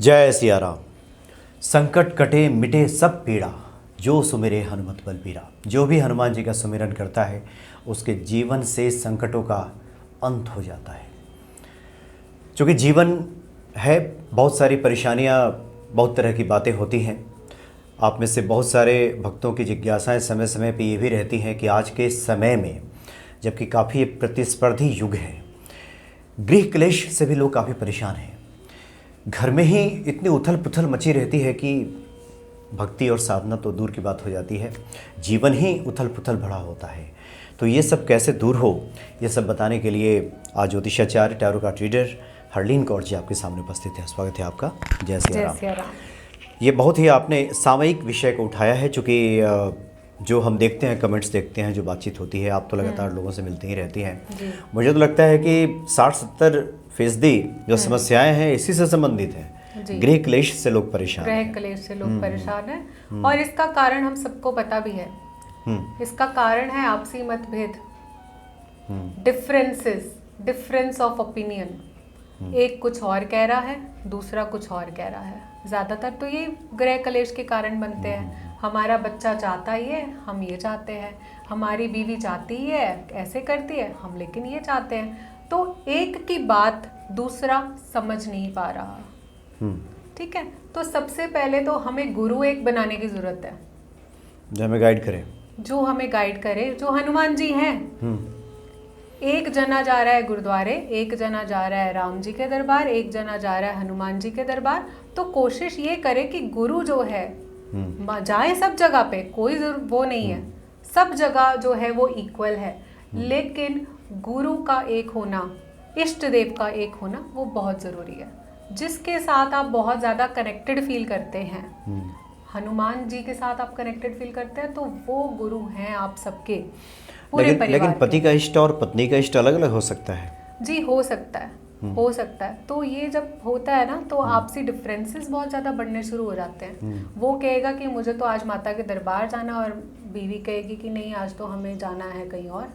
जय सिया राम। संकट कटे मिटे सब पीड़ा, जो सुमिरे हनुमत बलबीरा। जो भी हनुमान जी का सुमिरन करता है उसके जीवन से संकटों का अंत हो जाता है। क्योंकि जीवन है, बहुत सारी परेशानियां, बहुत तरह की बातें होती हैं। आप में से बहुत सारे भक्तों की जिज्ञासाएं समय समय पे ये भी रहती हैं कि आज के समय में, जबकि काफ़ी प्रतिस्पर्धी युग है, गृह क्लेश से भी लोग काफ़ी परेशान हैं। घर में ही इतनी उथल पुथल मची रहती है कि भक्ति और साधना तो दूर की बात हो जाती है, जीवन ही उथल पुथल भरा होता है। तो ये सब कैसे दूर हो, ये सब बताने के लिए आज ज्योतिषाचार्य tarot card reader Harleen Kaur ji आपके सामने उपस्थित है। स्वागत है आपका। जय सिया राम। ये बहुत ही आपने सामयिक विषय को उठाया है, चूँकि जो हम देखते हैं, कमेंट्स देखते हैं, जो बातचीत होती है, आप तो लगातार लोगों से मिलती ही रहती हैं। मुझे तो लगता है कि 60-70% जो समस्याएं हैं इसी से संबंधित हैं। गृह क्लेश से लोग परेशान हैं। गृह क्लेश से लोग परेशान हैं और इसका कारण हम सबको पता भी है। इसका कारण है आपसी मतभेद, डिफरेंस ऑफ ओपिनियन। एक कुछ और कह रहा है, दूसरा कुछ और कह रहा है। ज़्यादातर तो ये गृह क्लेश के कारण बनते हैं। हमारा बच्चा चाहता ही है, हम ये चाहते हैं। हमारी बीवी चाहती ही है, ऐसे करती है, हम लेकिन ये चाहते हैं। तो एक की बात दूसरा समझ नहीं पा रहा। ठीक है, तो सबसे पहले तो हमें गुरु एक बनाने की जरूरत है, जो हमें गाइड करे, जो हनुमान जी हैं। एक जना जा रहा है गुरुद्वारे, एक जना जा रहा है राम जी के दरबार, एक जना जा रहा है हनुमान जी के दरबार। तो कोशिश ये करे कि गुरु जो है जाए सब जगह पे, कोई वो नहीं है, सब जगह जो है वो इक्वल है। लेकिन गुरु का एक होना, इष्ट देव का एक होना, वो बहुत ज़रूरी है। जिसके साथ आप बहुत ज़्यादा कनेक्टेड फील करते हैं, हनुमान जी के साथ आप कनेक्टेड फील करते हैं, तो वो गुरु हैं आप सबके पूरे परिवार। लेकिन पति का इष्ट और पत्नी का इष्ट अलग अलग हो सकता है। जी, हो सकता है। तो ये जब होता है ना, तो आपसी डिफरेंसेस बहुत ज़्यादा बढ़ने शुरू हो जाते हैं। वो कहेगा कि मुझे तो आज माता के दरबार जाना, और बीवी कहेगी कि नहीं, आज तो हमें जाना है कहीं और।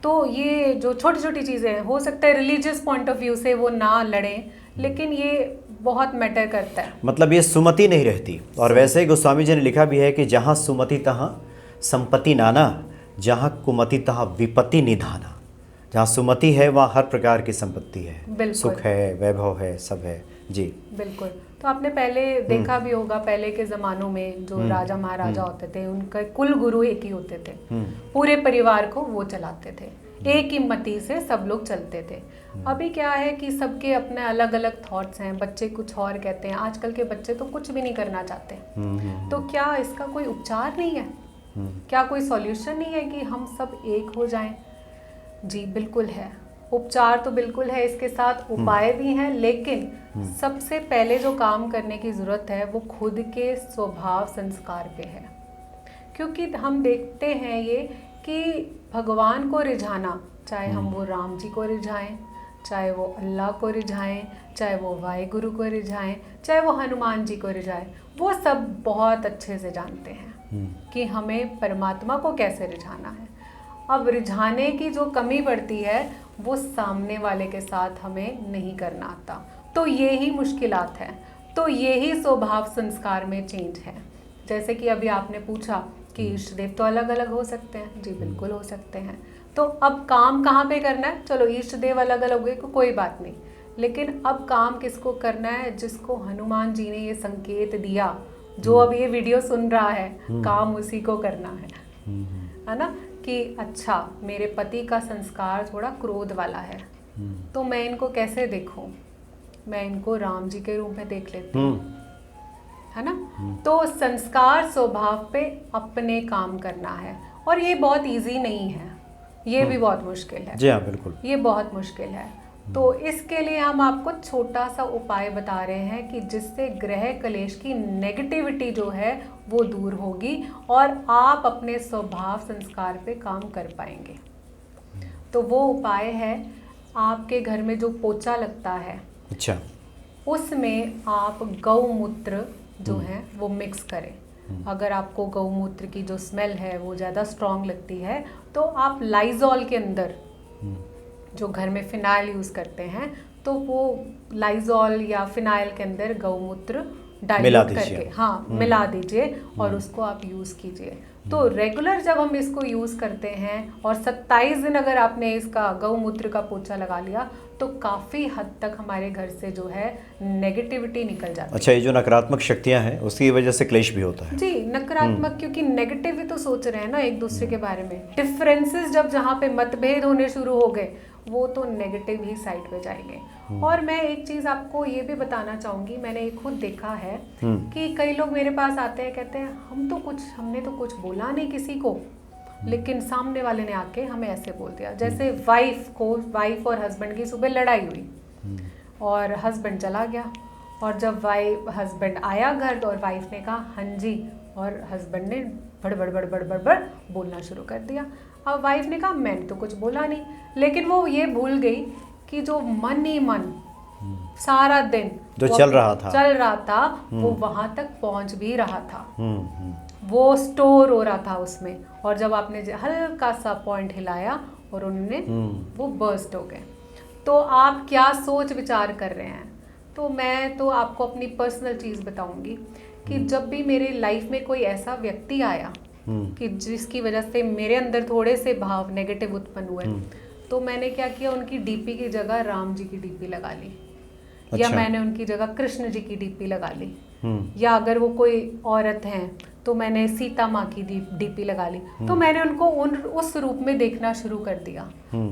तो ये जो छोटी छोटी चीज़ें, हो सकता है रिलीजियस पॉइंट ऑफ व्यू से वो ना लड़ें, लेकिन ये बहुत मैटर करता है। मतलब ये सुमति नहीं रहती। और वैसे ही गोस्वामी जी ने लिखा भी है कि जहाँ सुमति तहाँ संपत्ति नाना, जहाँ कुमति तहाँ विपत्ति निधाना। जहाँ सुमति है वहाँ हर प्रकार की संपत्ति है, सुख है, वैभव है, सब है। जी बिल्कुल। तो आपने पहले देखा भी होगा, पहले के ज़मानों में जो राजा महाराजा होते थे, उनका कुल गुरु एक ही होते थे। पूरे परिवार को वो चलाते थे, एक ही मति से सब लोग चलते थे। अभी क्या है कि सबके अपने अलग अलग थॉट्स हैं, बच्चे कुछ और कहते हैं। आजकल के बच्चे तो कुछ भी नहीं करना चाहते। तो क्या इसका कोई उपचार नहीं है? क्या कोई सॉल्यूशन नहीं है कि हम सब एक हो जाएं? जी बिल्कुल है, उपचार तो बिल्कुल है, इसके साथ उपाय भी हैं। लेकिन सबसे पहले जो काम करने की ज़रूरत है वो खुद के स्वभाव संस्कार पे है। क्योंकि हम देखते हैं ये कि भगवान को रिझाना, चाहे हम वो राम जी को रिझाएं, चाहे वो अल्लाह को रिझाएं, चाहे वो वाहिगुरु को रिझाएं, चाहे वो हनुमान जी को रिझाएं, वो सब बहुत अच्छे से जानते हैं कि हमें परमात्मा को कैसे रिझाना है। अब रिझाने की जो कमी पड़ती है वो सामने वाले के साथ हमें नहीं करना आता। तो ये ही मुश्किलात हैं, तो ये ही स्वभाव संस्कार में चेंज है। जैसे कि अभी आपने पूछा कि इष्ट देव तो अलग अलग हो सकते हैं। जी बिल्कुल हो सकते हैं। तो अब काम कहाँ पे करना है? चलो इष्ट देव अलग अलग हुए, कोई बात नहीं, लेकिन अब काम किसको करना है? जिसको हनुमान जी ने ये संकेत दिया, जो अब ये वीडियो सुन रहा है, काम उसी को करना है ना? कि अच्छा, मेरे पति का संस्कार थोड़ा क्रोध वाला है, तो मैं इनको कैसे देखूं? मैं इनको राम जी के रूप में देख लेती हूँ, है ना? तो संस्कार स्वभाव पे अपने काम करना है, और ये बहुत इजी नहीं है, ये भी बहुत मुश्किल है। जी हाँ, बिल्कुल, ये बहुत मुश्किल है। तो इसके लिए हम आपको छोटा सा उपाय बता रहे हैं कि जिससे ग्रह क्लेश की नेगेटिविटी जो है वो दूर होगी और आप अपने स्वभाव संस्कार पे काम कर पाएंगे। तो वो उपाय है, आपके घर में जो पोछा लगता है, अच्छा, उसमें आप गौमूत्र जो है वो मिक्स करें। अगर आपको गौमूत्र की जो स्मेल है वो ज़्यादा स्ट्रॉन्ग लगती है, तो आप लाइजॉल के अंदर, जो घर में फिनाइल यूज़ करते हैं, तो वो लाइजॉल या फिनाइल के अंदर गौमूत्र मिला डाइल्यूट दीजिए। करके मिला दीजिए और उसको आप यूज़ कीजिए। तो रेगुलर जब हम इसको यूज़ करते हैं और 27 दिन अगर आपने इसका गौमूत्र का पोछा लगा लिया तो काफ़ी हद तक हमारे घर से जो है नेगेटिविटी निकल जाती है। अच्छा, ये जो नकारात्मक शक्तियाँ हैं उसकी वजह से क्लेश भी होता है। जी, नकारात्मक, क्योंकि नेगेटिव ही तो सोच रहे हैं ना एक दूसरे के बारे में। डिफरेंसेस जब जहाँ पे मतभेद होने शुरू हो गए वो तो नेगेटिव ही साइड पे जाएंगे। और मैं एक चीज़ आपको ये भी बताना चाहूँगी, मैंने ये खुद देखा है कि कई लोग मेरे पास आते हैं, कहते हैं हमने तो कुछ बोला नहीं किसी को, लेकिन सामने वाले ने आके हमें ऐसे बोल दिया। जैसे वाइफ और हस्बैंड की सुबह लड़ाई हुई और हस्बैंड चला गया, और जब हस्बैंड आया घर और वाइफ ने कहा हाँ जी, और हस्बैंड ने बड़ बोलना शुरू कर दिया। अब वाइफ ने कहा मैंने तो कुछ बोला नहीं, लेकिन वो ये भूल गई कि जो मन ही मन सारा दिन जो चल रहा था वो वहां तक पहुंच भी रहा था, वो स्टोर हो रहा था उसमें। और जब आपने हल्का सा पॉइंट हिलाया और उन्होंने वो बर्स्ट हो गए। तो आप क्या सोच विचार कर रहे हैं? तो मैं तो आपको अपनी पर्सनल चीज़ बताऊंगी कि जब भी मेरे लाइफ में कोई ऐसा व्यक्ति आया कि जिसकी वजह से मेरे अंदर थोड़े से भाव नेगेटिव उत्पन्न हुए, तो मैंने क्या किया, उनकी डीपी की जगह राम जी की डीपी लगा ली। या मैंने उनकी जगह कृष्ण जी की डीपी लगा ली। या अगर वो कोई औरत हैं तो मैंने सीता माँ की डीपी लगा ली। तो मैंने उनको उस रूप में देखना शुरू कर दिया।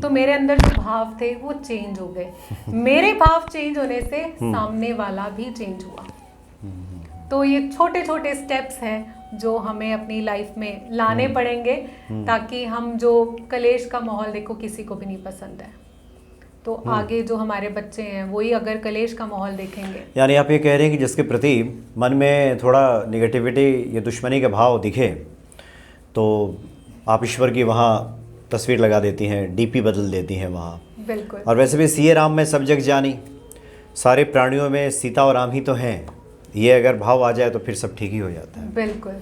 तो मेरे अंदर जो भाव थे वो चेंज हो गए। मेरे भाव चेंज होने से सामने वाला भी चेंज हुआ। तो ये छोटे छोटे स्टेप्स हैं जो हमें अपनी लाइफ में लाने पड़ेंगे, ताकि हम जो कलेश का माहौल, देखो किसी को भी नहीं पसंद है, तो आगे जो हमारे बच्चे हैं वही अगर कलेश का माहौल देखेंगे। यानी आप ये कह रहे हैं कि जिसके प्रति मन में थोड़ा निगेटिविटी या दुश्मनी का भाव दिखे तो आप ईश्वर की वहाँ तस्वीर लगा देती हैं, डीपी बदल देती हैं वहाँ। बिल्कुल। और वैसे भी सीए राम में सब जग जानी, सारे प्राणियों में सीता और राम ही तो हैं, ये अगर भाव आ जाए तो फिर सब ठीक ही हो जाता है। बिल्कुल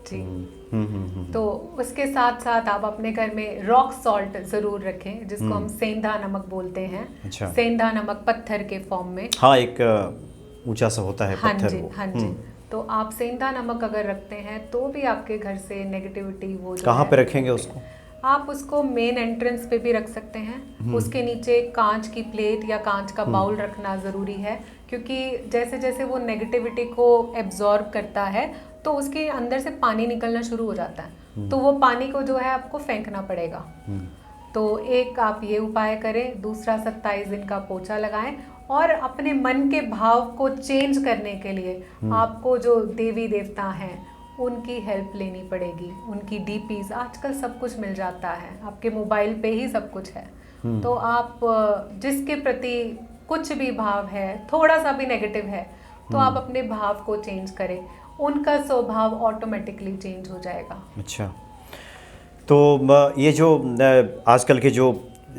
जी। तो उसके साथ साथ आप अपने घर में रॉक सॉल्ट जरूर रखें, जिसको हम सेंधा नमक बोलते हैं। अच्छा। सेंधा नमक पत्थर के फॉर्म में, हाँ, एक ऊंचा सा होता है पत्थर। वो हाँ जी। तो आप सेंधा नमक अगर रखते हैं तो भी आपके घर से नेगेटिविटी वो कहाँ पे रखेंगे उसको? आप उसको मेन एंट्रेंस पे भी रख सकते हैं। उसके नीचे कांच की प्लेट या कांच का बाउल रखना ज़रूरी है, क्योंकि जैसे जैसे वो नेगेटिविटी को एब्जॉर्ब करता है तो उसके अंदर से पानी निकलना शुरू हो जाता है। तो वो पानी को जो है आपको फेंकना पड़ेगा। तो एक आप ये उपाय करें, दूसरा 27 दिन का पोछा लगाएं। और अपने मन के भाव को चेंज करने के लिए आपको जो देवी देवता हैं उनकी हेल्प लेनी पड़ेगी। उनकी डीपीज, आजकल सब कुछ मिल जाता है, आपके मोबाइल पे ही सब कुछ है। तो आप जिसके प्रति कुछ भी भाव है, थोड़ा सा भी नेगेटिव है, तो आप अपने भाव को चेंज करें, उनका स्वभाव ऑटोमेटिकली चेंज हो जाएगा। अच्छा, तो ये जो आजकल के जो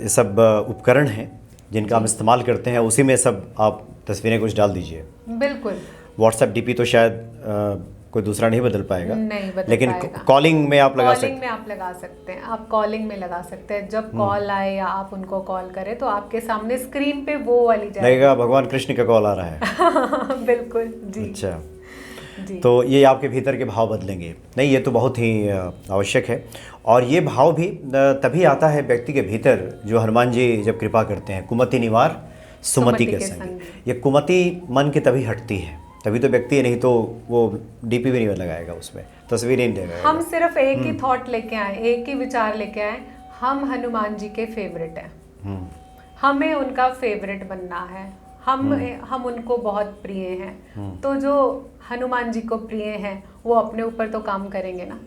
सब उपकरण हैं जिनका हम इस्तेमाल करते हैं, उसी में सब आप तस्वीरें कुछ डाल दीजिए। बिल्कुल। व्हाट्सएप डीपी तो शायद कोई दूसरा नहीं बदल पाएगा, नहीं बदल लेकिन पाएगा। कॉलिंग में आप लगा सकते हैं। कॉलिंग में आप लगा सकते हैं। आप कॉलिंग में लगा सकते हैं। जब कॉल आए या आप उनको कॉल करें तो आपके सामने स्क्रीन पे वो वाली जाएगी, लगेगा भगवान कृष्ण का कॉल आ रहा है। बिल्कुल जी। अच्छा जी। तो ये आपके भीतर के भाव बदलेंगे। नहीं, ये तो बहुत ही आवश्यक है। और ये भाव भी तभी आता है व्यक्ति के भीतर, जो हनुमान जी जब कृपा करते हैं, कुमति निवार सुमति के संग। ये कुमति मन की तभी हटती है, तभी तो व्यक्ति, नहीं तो वो डीपी भी नहीं लगाएगा, उसमें तस्वीर नहीं देगा। हम सिर्फ एक ही थॉट लेके आए, एक ही विचार लेके आए, हम हनुमान जी के फेवरेट हैं, हमें उनका फेवरेट बनना है, हम उनको बहुत प्रिय हैं। तो जो हनुमान जी को प्रिय हैं वो अपने ऊपर तो काम करेंगे ना,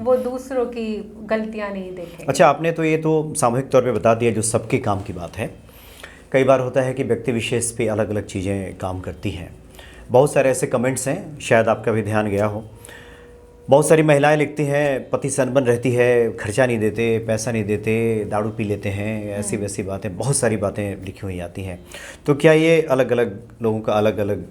वो दूसरों की गलतियां नहीं देखेंगे। अच्छा, आपने तो ये तो सामूहिक तौर पे बता दिया जो सबके काम की बात है। कई बार होता है कि व्यक्ति विशेष पे अलग अलग चीज़ें काम करती हैं। बहुत सारे ऐसे कमेंट्स हैं, शायद आपका भी ध्यान गया हो। बहुत सारी महिलाएं लिखती हैं पति से अनबन रहती है, खर्चा नहीं देते, पैसा नहीं देते, दारू पी लेते हैं, ऐसी वैसी बातें, बहुत सारी बातें लिखी हुई आती हैं। तो क्या ये अलग अलग लोगों का अलग अलग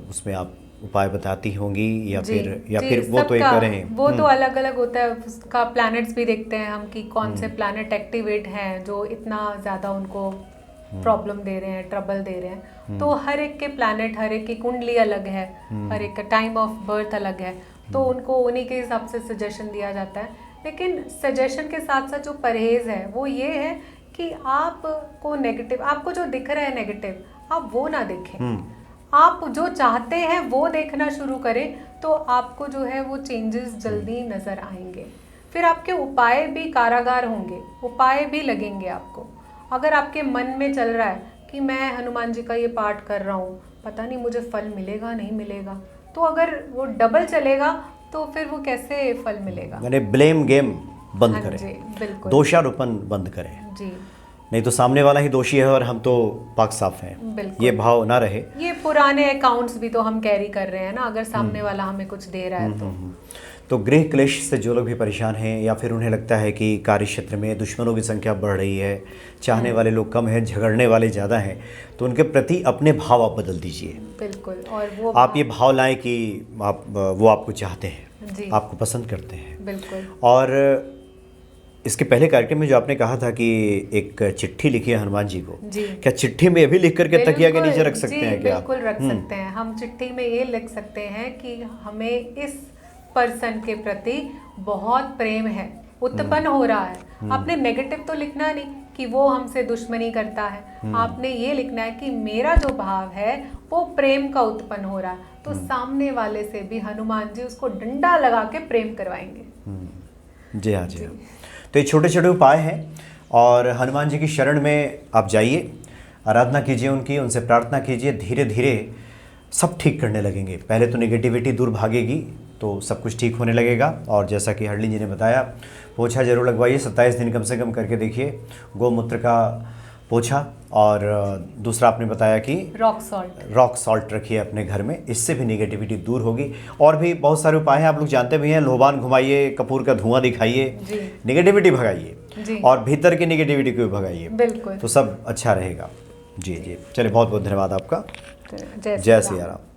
उसमें आप उपाय बताती होंगी या फिर वो तो एक करें? वो तो अलग अलग होता है, उसका प्लैनेट्स भी देखते हैं हम कि कौन से प्लैनेट एक्टिवेट हैं जो इतना ज़्यादा उनको प्रॉब्लम दे रहे हैं, ट्रबल दे रहे हैं। तो हर एक के प्लैनेट, हर एक की कुंडली अलग है, हर एक का टाइम ऑफ बर्थ अलग है, तो उनको उन्हीं के हिसाब से सजेशन दिया जाता है। लेकिन सजेशन के साथ साथ जो परहेज है वो ये है कि आपको नेगेटिव, आपको जो दिख रहा है नेगेटिव, आप वो ना देखें। आप जो चाहते हैं वो देखना शुरू करें, तो आपको जो है वो चेंजेस जल्दी नज़र आएंगे। फिर आपके उपाय भी कारागार होंगे, उपाय भी लगेंगे आपको। अगर आपके मन में चल रहा है कि मैं हनुमान जी का ये पाठ कर रहा हूँ, पता नहीं मुझे फल मिलेगा नहीं मिलेगा, तो अगर वो डबल चलेगा तो फिर वो कैसे फल मिलेगा। यानी ब्लेम गेम बंद हाँ करें, जी, बिल्कुल। दोषारोपण बंद करें, जी, नहीं तो सामने वाला ही दोषी है और हम तो पाक साफ हैं। बिल्कुल। ये भाव ना रहे। ये पुराने अकाउंट्स भी तो हम कैरी कर रहे हैं ना, अगर सामने वाला हमें कुछ दे रहा है तो गृह क्लेश से जो लोग भी परेशान हैं, या फिर उन्हें लगता है कि कार्य क्षेत्र में दुश्मनों की संख्या बढ़ रही है, चाहने वाले लोग कम हैं, झगड़ने वाले ज़्यादा हैं, तो उनके प्रति अपने भाव आप बदल दीजिए। बिल्कुल। और वो आप ये भाव लाएं कि वो आपको चाहते हैं, जी, आपको पसंद करते हैं। बिल्कुल। और इसके पहले कार्यक्रम में जो आपने कहा था कि एक चिट्ठी लिखी है हनुमान जी को, जी, क्या चिट्ठी में अभी लिख करके तकिया के नीचे रख सकते हैं क्या? बिल्कुल रख सकते हैं। हम चिट्ठी में ये लिख सकते हैं कि हमें इस पर्सन के प्रति बहुत प्रेम है, उत्पन्न हो रहा है। आपने नेगेटिव तो लिखना नहीं कि वो हमसे दुश्मनी करता है, आपने ये लिखना है कि मेरा जो भाव है वो प्रेम का उत्पन्न हो रहा है। तो सामने वाले से भी हनुमान जी उसको डंडा लगा के प्रेम करवाएंगे। जी हाँ, जी हाँ। तो ये छोटे छोटे उपाय हैं, और हनुमान जी की शरण में आप जाइए, आराधना कीजिए उनकी, उनसे प्रार्थना कीजिए, धीरे धीरे सब ठीक करने लगेंगे। पहले तो नेगेटिविटी दूर भागेगी तो सब कुछ ठीक होने लगेगा। और जैसा कि हरली जी ने बताया, पोछा जरूर लगवाइए, 27 दिन कम से कम करके देखिए, गौमूत्र का पोछा। और दूसरा आपने बताया कि रॉक सॉल्ट रखिए अपने घर में, इससे भी नेगेटिविटी दूर होगी। और भी बहुत सारे उपाय हैं, आप लोग जानते भी हैं, लोबान घुमाइए, कपूर का धुआं दिखाइए, नेगेटिविटी भगाइए और भीतर की नेगेटिविटी को भी भगाइए, बिल्कुल, तो सब अच्छा रहेगा। जी जी, चलिए, बहुत बहुत धन्यवाद आपका। जय सिया राम।